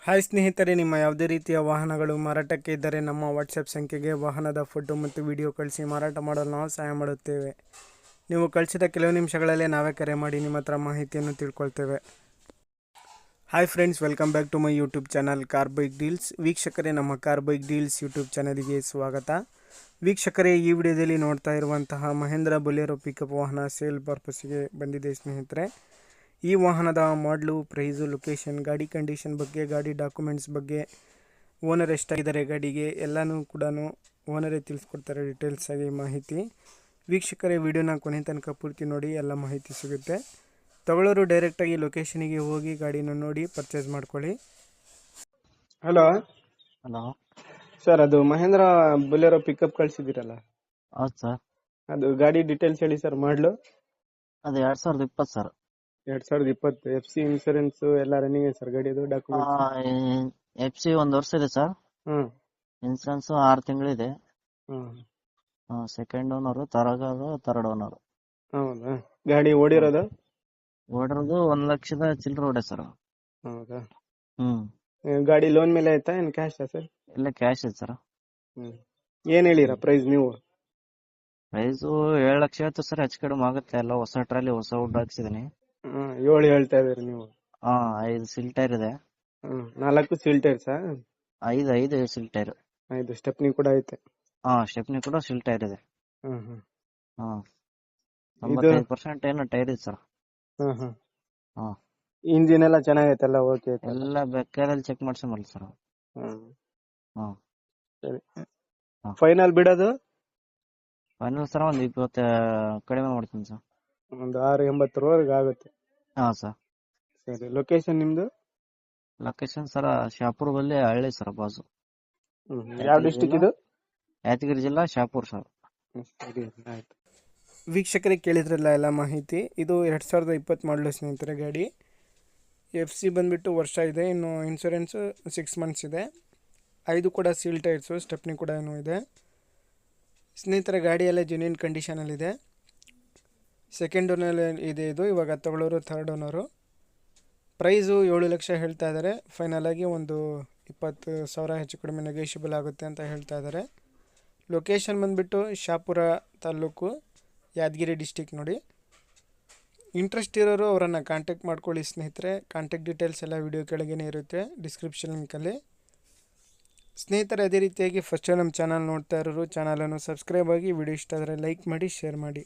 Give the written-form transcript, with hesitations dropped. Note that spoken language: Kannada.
ಹಾಯ್ ಸ್ನೇಹಿತರೆ, ನಿಮ್ಮ ಯಾವುದೇ ರೀತಿಯ ವಾಹನಗಳು ಮಾರಾಟಕ್ಕೆ ಇದ್ದರೆ ನಮ್ಮ ವಾಟ್ಸಪ್ ಸಂಖ್ಯೆಗೆ ವಾಹನದ ಫೋಟೋ ಮತ್ತು ವಿಡಿಯೋ ಕಳಿಸಿ ಮಾರಾಟ ಮಾಡಲು ನಾವು ಸಹಾಯ ಮಾಡುತ್ತೇವೆ. ನೀವು ಕಳಿಸಿದ ಕೆಲವು ನಿಮಿಷಗಳಲ್ಲೇ ನಾವೇ ಕರೆ ಮಾಡಿ ನಿಮ್ಮ ಹತ್ರ ಮಾಹಿತಿಯನ್ನು ತಿಳ್ಕೊಳ್ತೇವೆ. Hi friends, welcome back to my YouTube channel car bike deals. ವೀಕ್ಷಕರೇ, ನಮ್ಮ ಕಾರ್ ಬೈಕ್ ಡೀಲ್ಸ್ ಯೂಟ್ಯೂಬ್ ಚಾನಲ್ಗೆ ಸ್ವಾಗತ. ವೀಕ್ಷಕರೇ, ಈ ವಿಡಿಯೋದಲ್ಲಿ ನೋಡ್ತಾ ಇರುವಂತಹ ಮಹೇಂದ್ರ ಬೊಲೆರೋ ಪಿಕಪ್ ವಾಹನ ಸೇಲ್ ಪರ್ಪಸ್ಗೆ ಬಂದಿದೆ ಸ್ನೇಹಿತರೆ. ಈ ವಾಹನದ ಮಾಡಲು, ಪ್ರೈಸು, ಲೊಕೇಶನ್, ಗಾಡಿ ಕಂಡೀಷನ್ ಬಗ್ಗೆ, ಗಾಡಿ ಡಾಕ್ಯುಮೆಂಟ್ಸ್ ಬಗ್ಗೆ, ಓನರ್ ಎಷ್ಟಾಗಿದ್ದಾರೆ ಗಾಡಿಗೆ ಎಲ್ಲನೂ ಕೂಡ ಓನರೇ ತಿಳಿಸ್ಕೊಡ್ತಾರೆ ಡೀಟೇಲ್ಸ್ ಆಗಿ ಮಾಹಿತಿ. ವೀಕ್ಷಕರೇ, ವಿಡಿಯೋನ ಕೊನೆ ತನಕ ಪೂರ್ತಿ ನೋಡಿ, ಎಲ್ಲ ಮಾಹಿತಿ ಸಿಗುತ್ತೆ. ತಗೊಳ್ಳೋರು ಡೈರೆಕ್ಟಾಗಿ ಲೊಕೇಶನಿಗೆ ಹೋಗಿ ಗಾಡಿನ ನೋಡಿ ಪರ್ಚೇಸ್ ಮಾಡ್ಕೊಳ್ಳಿ. ಹಲೋ ಸರ್, ಅದು ಮಹೇಂದ್ರ ಬೊಲೆರೋ ಪಿಕಪ್ ಕಳಿಸಿದ್ದೀರಲ್ಲ? ಹೌದು ಸರ್. ಅದು ಗಾಡಿ ಡೀಟೇಲ್ಸ್ ಹೇಳಿ ಸರ್. ಮಾಡಲು ಅದು 2020 ಸರ್. 2020 FC ಇನ್ಸೂರೆನ್ಸ್ ಎಲ್ಲ ರನ್ನಿಂಗ್ ಇದೆ ಸರ್ ಗಾಡಿದು ಡಾಕ್ಯುಮೆಂಟ್ಸ್? FC 1 ವರ್ಷ ಇದೆ ಸರ್. ಇನ್ಸೂರೆನ್ಸ್ 6 ತಿಂಗಳಿದೆ. Second owner, third owner. ಹೌದಾ? ಗಾಡಿ ಓಡಿರೋದು 1 ಲಕ್ಷದ ಚಿಲ್ಲರೆ ಹೊಡೆ ಸರ್. ಹೌದಾ? ಹ್ಮ್ ಗಾಡಿ ಲೋನ್ ಮೇಲೆ ಆಯ್ತಾ ಏನ್ ಕ್ಯಾಶ್ ಸರ್? ಇಲ್ಲ, ಕ್ಯಾಶ್ ಇದೆ ಸರ್. ಏನ್ ಹೇಳಿರಾ ಪ್ರೈಸ್ ನೀವು? ಪ್ರೈಸು 7 ಲಕ್ಷ ಆಯ್ತು ಸರ್. ಹೆಚ್ಚು ಕಡಿಮೆ ಆಗುತ್ತೆ. ಎಲ್ಲ ಹೊಸ ಟ್ರಾಲಿ, ಹೊಸ ವುಡ್ ಹಾಕ್ಸಿದೀನಿ. 7 ಹೇಳ್ತಾ ಇದೀರಿ ನೀವು? 5 ಸಿಲ್ ಟೈರ್ ಇದೆ. 4 ಸೀಲ್ ಟೈರ್ಸ್? 5 ಸಿಲ್ ಟೈರ್. 5 ಸ್ಟೆಪ್ನಿ ಕೂಡ ಐತೆ? ಸ್ಟೆಪ್ನಿ ಕೂಡ ಸಿಲ್ ಟೈರ್ ಇದೆ. ಹ್ಮ್ 95% ಏನೋ ಟೈರ್ ಇದೆ ಸರ್. ಇಂಜಿನ್ ಎಲ್ಲ ಚೆನ್ನಾಗೈತಲ್ಲ? ಓಕೆ, ಎಲ್ಲ ಬೇಕಾದಲ್ಲಿ ಚೆಕ್ ಮಾಡ್ಸಮಲ್ಲ ಸರ್. ಸರಿ. ಫೈನಲ್ ಬಿಡೋದು? ಫೈನಲ್ ಸರ್ ಒಂದು 20 ಕಡಿಮೆ ಮಾಡ್ತೀನಿ ಸರ್. ಒಂದು 680 ಆಗುತ್ತೆ? ಸರ್. ಸರಿ. ಲೊಕೇಶನ್ ನಿಮ್ದು? ಲೊಕೇಶನ್ ಸರ್ ಶಾಪುರ್ ಬಲ್ಲಿ ಹಳ್ಳಿ ಸರ್, ಬಾಜು. ಯಾವ ಡಿಸ್ಟಿಕ್ ಇದು? ಯಾದಗಿರಿ ಜಿಲ್ಲಾ, ಶಾಪುರ್ ಸರ್. ಸರಿ, ಆಯ್ತು. ವೀಕ್ಷಕರಿಗೆ ಕೇಳಿದ್ರಲ್ಲ ಎಲ್ಲ ಮಾಹಿತಿ. ಇದು 2020 ಮಾಡಲು ಸ್ನೇಹಿತರೆ ಗಾಡಿ. FC ಬಂದ್ಬಿಟ್ಟು ವರ್ಷ ಇದೆ. ಇನ್ನು ಇನ್ಶೂರೆನ್ಸು 6 ಮಂತ್ಸ್ ಇದೆ. 5 ಕೂಡ ಸೀಲ್ ಟೈರ್ಸು, ಸ್ಟೆಪ್ನಿ ಕೂಡ ಏನೂ ಇದೆ ಸ್ನೇಹಿತರೆ. ಗಾಡಿ ಎಲ್ಲ ಜೆನ್ಯೂನ್ ಕಂಡೀಷನಲ್ಲಿದೆ. ಸೆಕೆಂಡ್ ಓನರ್ ಇದೆ ಇದು. ಇವಾಗ ತಗೊಳ್ಳೋರು ಥರ್ಡ್ ಓನರು. ಪ್ರೈಸು 7 ಲಕ್ಷ ಹೇಳ್ತಾ ಇದ್ದಾರೆ. ಫೈನಲ್ ಆಗಿ ಒಂದು 20,000 ಹೆಚ್ಚು ಕಡಿಮೆ ನೆಗೋಷಿಯಬಲ್ ಆಗುತ್ತೆ ಅಂತ ಹೇಳ್ತಾ ಇದ್ದಾರೆ. ಲೊಕೇಶನ್ ಬಂದುಬಿಟ್ಟು ಶಾಪುರ ತಾಲೂಕು, ಯಾದಗಿರಿ ಡಿಸ್ಟಿಕ್ ನೋಡಿ. ಇಂಟ್ರೆಸ್ಟ್ ಇರೋರು ಅವರನ್ನು ಕಾಂಟ್ಯಾಕ್ಟ್ ಮಾಡ್ಕೊಳ್ಳಿ ಸ್ನೇಹಿತರೆ. ಕಾಂಟ್ಯಾಕ್ಟ್ ಡೀಟೇಲ್ಸ್ ಎಲ್ಲ ವಿಡಿಯೋ ಕೆಳಗೇ ಇರುತ್ತೆ, ಡಿಸ್ಕ್ರಿಪ್ಷನ್ ಲಿಂಕಲ್ಲಿ. ಸ್ನೇಹಿತರೆ, ಅದೇ ರೀತಿಯಾಗಿ ಫಸ್ಟ್ ನಮ್ಮ ಚಾನಲ್ ನೋಡ್ತಾ ಇರೋರು ಚಾನಲನ್ನು ಸಬ್ಸ್ಕ್ರೈಬ್ ಆಗಿ, ವಿಡಿಯೋ ಇಷ್ಟ ಆದರೆ ಲೈಕ್ ಮಾಡಿ, ಶೇರ್ ಮಾಡಿ.